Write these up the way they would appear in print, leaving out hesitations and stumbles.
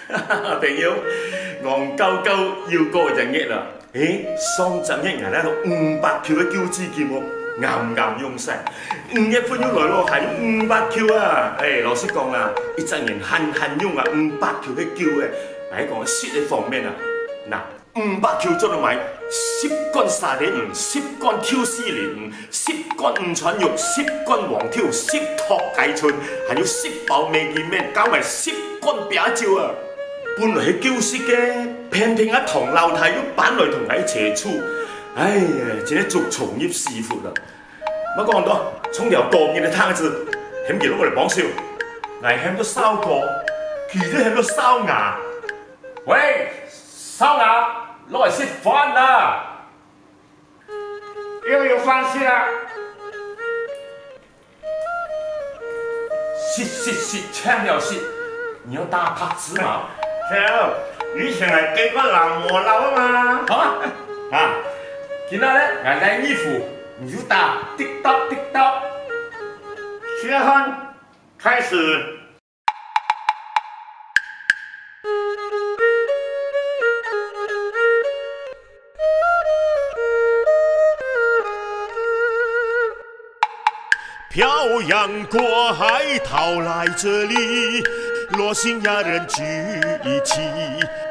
朋友，戇鳩鳩要過就熱啦。雙十一人咧到500Q 嘅膠紙劍喎，啱啱用晒。5月份要來咯，係用500Q啊！老實講啊，一陣人閒用啊500Q 嘅膠嘅，喺講雪嘅方面啊，嗱500Q 做到買10罐沙梨魚、10罐挑絲蓮、10罐午餐肉、10罐黃條、10托雞春，還有10包maggi麵，加埋10罐啤酒啊！本來係叫息嘅，偏偏一堂樓梯要搬來同佢一齊出，哎呀，真係做從業師傅啦！乜講咁多？葱油多件嘅攤子，險見到我哋講笑，危險都燒過，其實險都燒牙。喂，燒牙，攞嚟食飯啦！又有飯食啦！食，搶了食，你要打拍子嘛？以前係幾個南和樓啊嘛。見到咧，人家衣服你就打滴答滴答。切換，開始。漂洋过海逃来这里，罗兴亚人聚一起，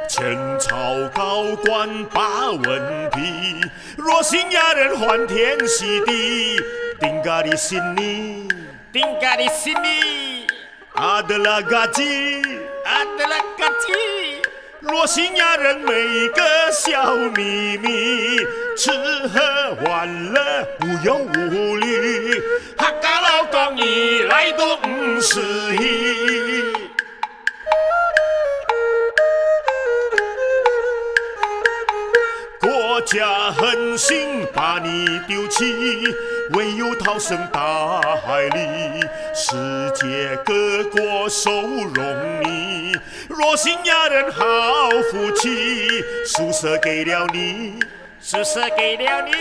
陈朝高官把文批，罗兴亚人欢天喜地，丁嘎的心里，丁嘎的心里，阿德拉嘎吉，阿德拉嘎吉。罗兴亚人每个小秘密，吃喝玩乐无忧无虑，客家老公一来都唔适宜。国家狠心把你丢弃，唯有逃生大海里，世界各国收容你。罗兴亚人好福气，宿舍给了你，宿舍给了你，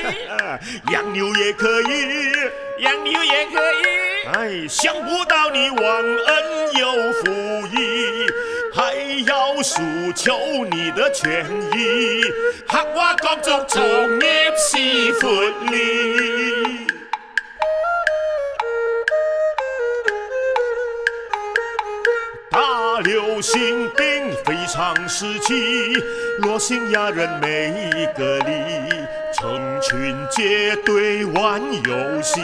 洋妞也可以，洋妞也可以。哎，想不到你忘恩又负义，还要诉求你的权益，客話各族從業是福利。大流行病非常时期，罗兴亚人每个里，成群结队玩游戏，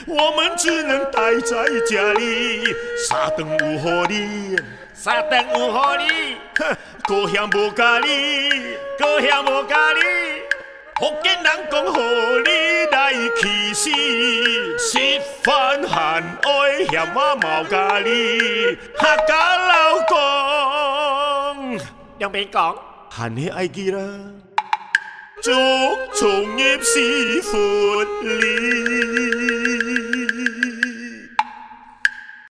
我们只能待在家里，傻等有合理，傻等有合理，高香无咖喱，高香无咖喱。福建人讲合理来气死，食飯閒愛嫌我冇咖喱，客家老公ยังไม่講，閒氣愛記啦，祝從業是福利。